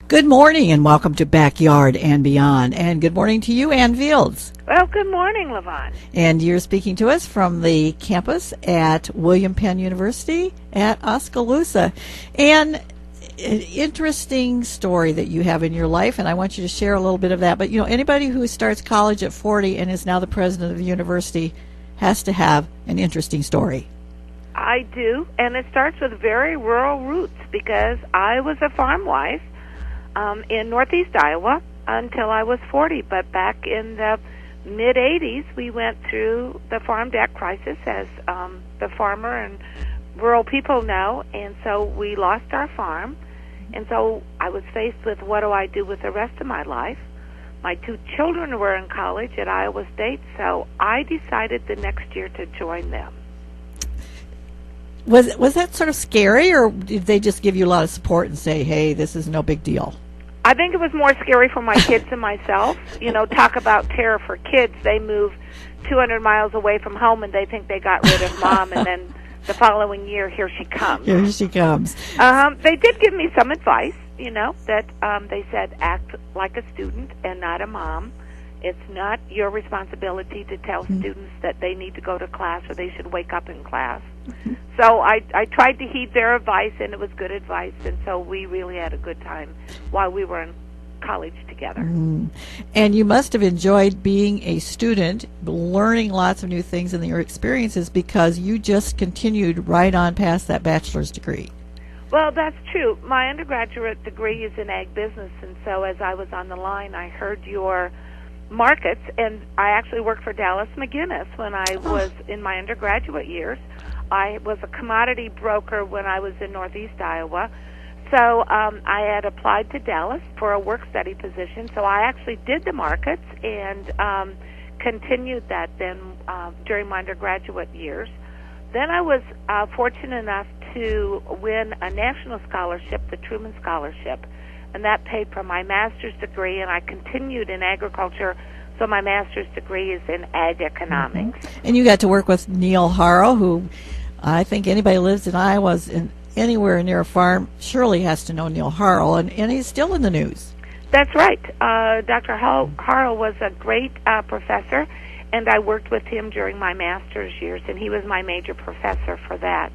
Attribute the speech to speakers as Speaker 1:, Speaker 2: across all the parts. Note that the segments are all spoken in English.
Speaker 1: Good morning and welcome to Backyard and Beyond. And good morning to you, Ann Fields.
Speaker 2: Well, good morning, Levon.
Speaker 1: And you're speaking to us from the campus at William Penn University at Oskaloosa. And an interesting story that you have in your life, and I want you to share a little bit of that. But, anybody who starts college at 40 and is now the president of the university has to have an interesting story.
Speaker 2: I do, and it starts with very rural roots because I was a farm wife in northeast Iowa until I was 40. But back in the mid-'80s, we went through the farm debt crisis, as the farmer and rural people know, and so we lost our farm. And so I was faced with, what do I do with the rest of my life? My two children were in college at Iowa State, so I decided the next year to join them.
Speaker 1: Was that sort of scary, or did they just give you a lot of support and say, hey, this is no big deal?
Speaker 2: I think it was more scary for my kids and myself. Talk about terror for kids. They move 200 miles away from home, and they think they got rid of Mom, and then the following year, here she comes.
Speaker 1: Here she comes.
Speaker 2: They did give me some advice, that they said, act like a student and not a mom. It's not your responsibility to tell students that they need to go to class or they should wake up in class. So I tried to heed their advice, and it was good advice, and so we really had a good time while we were in college together.
Speaker 1: And you must have enjoyed being a student, learning lots of new things in your experiences, because you just continued right on past that bachelor's degree.
Speaker 2: Well, that's true. My undergraduate degree is in ag business, and so as I was on the line, I heard your markets, and I actually worked for Dallas McGuinness when I was in my undergraduate years. I was a commodity broker when I was in northeast Iowa. So I had applied to Dallas for a work-study position, so I actually did the markets and continued that then during my undergraduate years. Then I was fortunate enough to win a national scholarship, the Truman Scholarship, and that paid for my master's degree, and I continued in agriculture, so my master's degree is in ag economics.
Speaker 1: And you got to work with Neil Harrell, who I think anybody who lives in Iowa anywhere near a farm surely has to know Neil Harrell, and he's still in the news.
Speaker 2: That's right. Dr. Harrell was a great professor, and I worked with him during my master's years, and he was my major professor for that.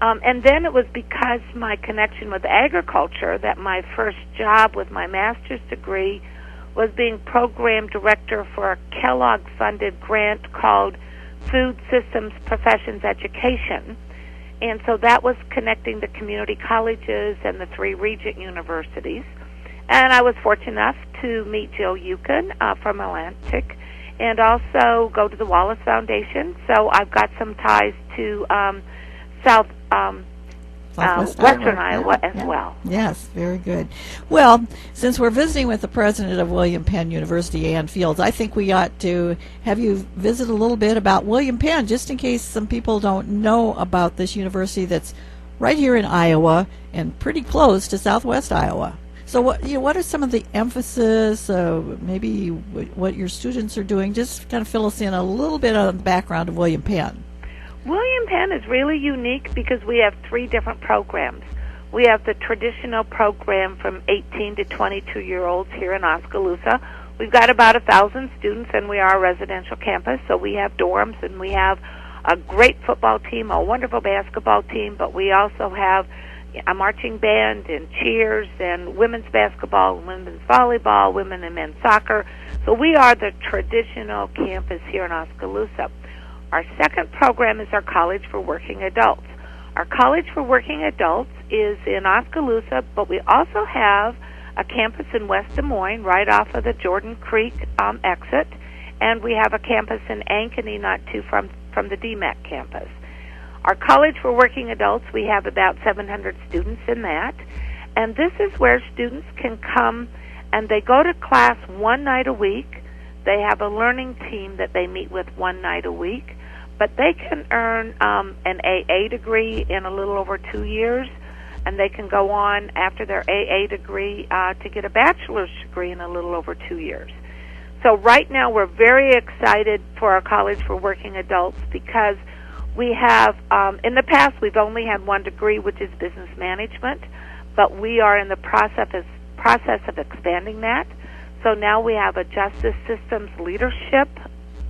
Speaker 2: And then it was because my connection with agriculture that my first job with my master's degree was being program director for a Kellogg-funded grant called Food Systems Professions Education. And so that was connecting the community colleges and the 3 Regent universities. And I was fortunate enough to meet Jill Yukon from Atlantic and also go to the Wallace Foundation. So I've got some ties to Western Iowa as well.
Speaker 1: Yes, very good. Well, since we're visiting with the president of William Penn University, Ann Fields, I think we ought to have you visit a little bit about William Penn, just in case some people don't know about this university that's right here in Iowa and pretty close to southwest Iowa. So what are some of the emphasis, maybe what your students are doing? Just kind of fill us in a little bit on the background of William Penn.
Speaker 2: William Penn is really unique because we have 3 different programs. We have the traditional program from 18 to 22-year-olds here in Oskaloosa. We've got about 1,000 students, and we are a residential campus, so we have dorms, and we have a great football team, a wonderful basketball team, but we also have a marching band and cheers and women's basketball, women's volleyball, women and men's soccer. So we are the traditional campus here in Oskaloosa. Our second program is our College for Working Adults. Our College for Working Adults is in Oskaloosa, but we also have a campus in West Des Moines, right off of the Jordan Creek exit, and we have a campus in Ankeny, not too from the DMAC campus. Our College for Working Adults, we have about 700 students in that, and this is where students can come and they go to class 1 night a week. They have a learning team that they meet with 1 night a week, but they can earn an AA degree in a little over 2 years, and they can go on after their AA degree to get a bachelor's degree in a little over 2 years. So right now we're very excited for our College for Working Adults because we have, in the past we've only had 1 degree, which is business management, but we are in the process process of expanding that. So now we have a Justice Systems Leadership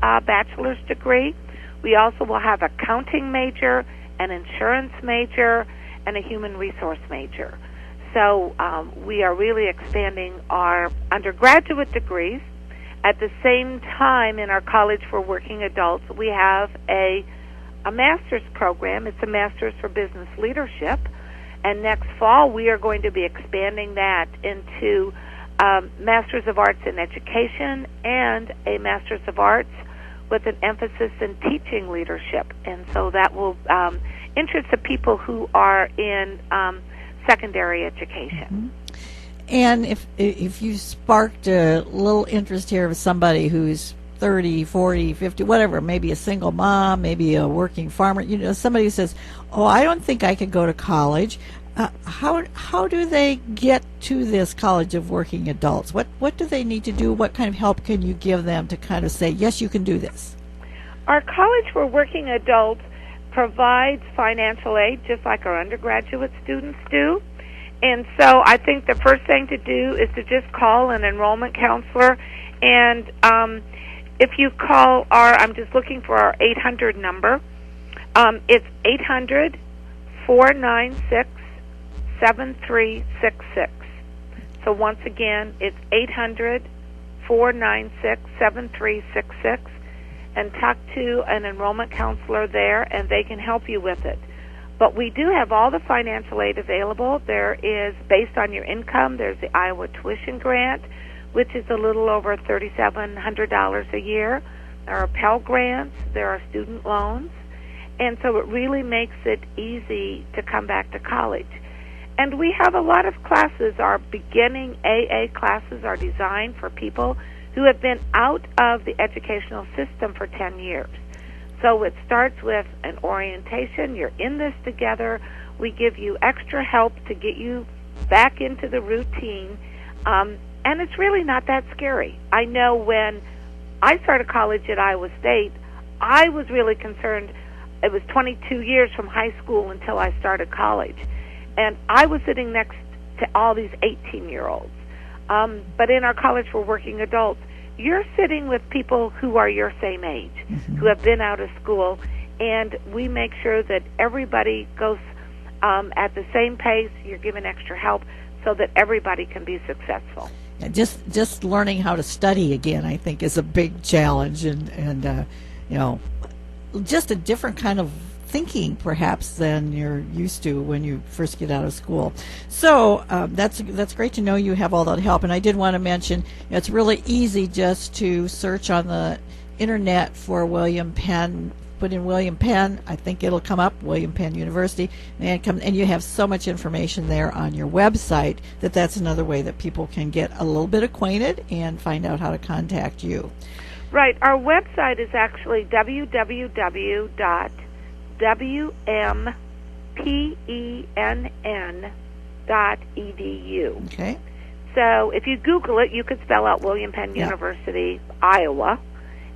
Speaker 2: bachelor's degree. We also will have accounting major, an insurance major, and a human resource major. So we are really expanding our undergraduate degrees. At the same time, in our College for Working Adults, we have a master's program. It's a Master's for Business Leadership. And next fall, we are going to be expanding that into Masters of Arts in Education and a Masters of Arts with an emphasis in teaching leadership. And so that will interest the people who are in secondary education.
Speaker 1: Mm-hmm. And if you sparked a little interest here of somebody who's 30, 40, 50, whatever, maybe a single mom, maybe a working farmer, somebody who says, oh, I don't think I could go to college. How do they get to this College of Working Adults? What do they need to do? What kind of help can you give them to kind of say, yes, you can do this?
Speaker 2: Our College for Working Adults provides financial aid just like our undergraduate students do. And so I think the first thing to do is to just call an enrollment counselor. And if you call I'm just looking for our 800 number. It's 800-496-7366. So once again, it's 800-496-7366. And talk to an enrollment counselor there, and they can help you with it. But we do have all the financial aid available. There is, based on your income, there's the Iowa Tuition Grant, which is a little over $3,700 a year. There are Pell Grants. There are student loans. And so it really makes it easy to come back to college. And we have a lot of classes. Our beginning AA classes are designed for people who have been out of the educational system for 10 years. So it starts with an orientation. You're in this together. We give you extra help to get you back into the routine. And it's really not that scary. I know when I started college at Iowa State, I was really concerned. It was 22 years from high school until I started college. And I was sitting next to all these 18-year-olds. But in our College for Working Adults, you're sitting with people who are your same age, mm-hmm. who have been out of school, and we make sure that everybody goes at the same pace. You're given extra help so that everybody can be successful.
Speaker 1: Yeah, just learning how to study again, I think, is a big challenge, and just a different kind of thinking perhaps than you're used to when you first get out of school. So that's great to know you have all that help. And I did want to mention it's really easy just to search on the internet for William Penn. Put in William Penn, I think it'll come up, William Penn University, and you have so much information there on your website that's another way that people can get a little bit acquainted and find out how to contact you.
Speaker 2: Right. Our website is actually www.wmpenn.edu.
Speaker 1: Okay.
Speaker 2: So if you Google it, you could spell out William Penn University, Iowa,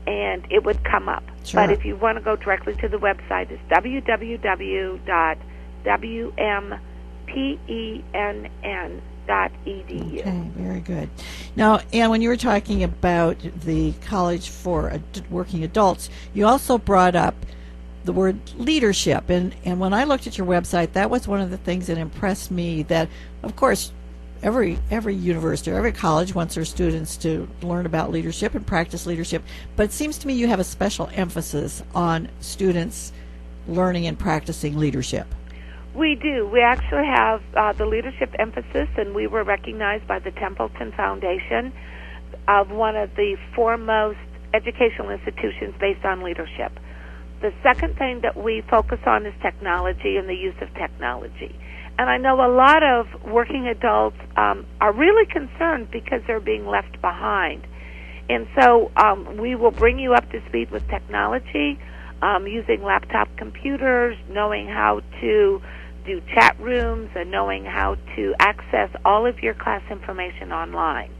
Speaker 2: and it would come up.
Speaker 1: Sure.
Speaker 2: But if you want to go directly to the website, it's www.wmpenn.edu.
Speaker 1: Okay, very good. Now, Ann, when you were talking about the College for Working Adults, you also brought up the word leadership. And when I looked at your website, that was one of the things that impressed me, that, of course, every university or every college wants their students to learn about leadership and practice leadership. But it seems to me you have a special emphasis on students learning and practicing leadership.
Speaker 2: We do. We actually have the leadership emphasis, and we were recognized by the Templeton Foundation of one of the foremost educational institutions based on leadership. The second thing that we focus on is technology and the use of technology. And I know a lot of working adults are really concerned because they're being left behind. And so we will bring you up to speed with technology, using laptop computers, knowing how to do chat rooms, and knowing how to access all of your class information online.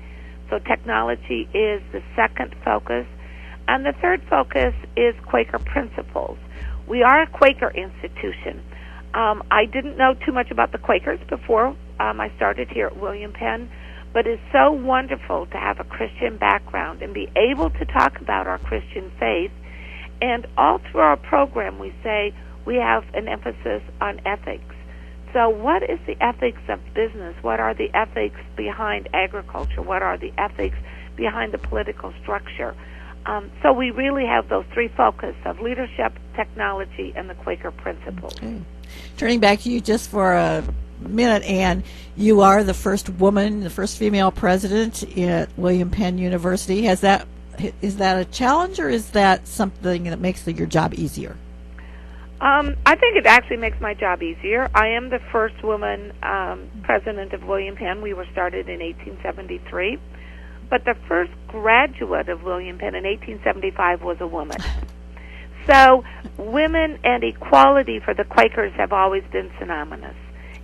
Speaker 2: So technology is the second focus. And the third focus is Quaker principles. We are a Quaker institution. I didn't know too much about the Quakers before I started here at William Penn, but it's so wonderful to have a Christian background and be able to talk about our Christian faith. And all through our program, we say we have an emphasis on ethics. So what is the ethics of business? What are the ethics behind agriculture? What are the ethics behind the political structure? So we really have those three focuses of leadership, technology, and the Quaker principles.
Speaker 1: Okay. Turning back to you just for a minute, Ann, you are the first woman, the first female president at William Penn University. Is that a challenge, or is that something that makes your job easier?
Speaker 2: I think it actually makes my job easier. I am the first woman president of William Penn. We were started in 1873. But the first graduate of William Penn in 1875 was a woman. So women and equality for the Quakers have always been synonymous.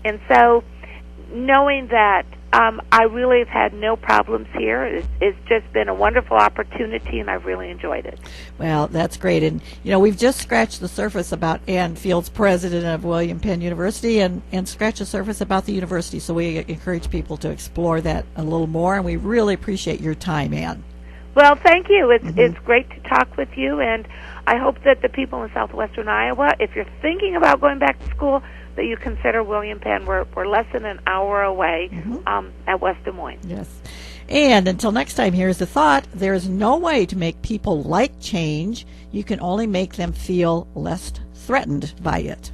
Speaker 2: And so knowing that I really have had no problems here, it's just been a wonderful opportunity, and I've really enjoyed it.
Speaker 1: Well, that's great. And, we've just scratched the surface about Ann Fields, president of William Penn University, and scratched the surface about the university. So we encourage people to explore that a little more, and we really appreciate your time, Ann.
Speaker 2: Well, thank you. It's great to talk with you, and I hope that the people in southwestern Iowa, if you're thinking about going back to school, that you consider William Penn. We're less than an hour away at West Des Moines.
Speaker 1: Yes. And until next time, here's the thought. There is no way to make people like change. You can only make them feel less threatened by it.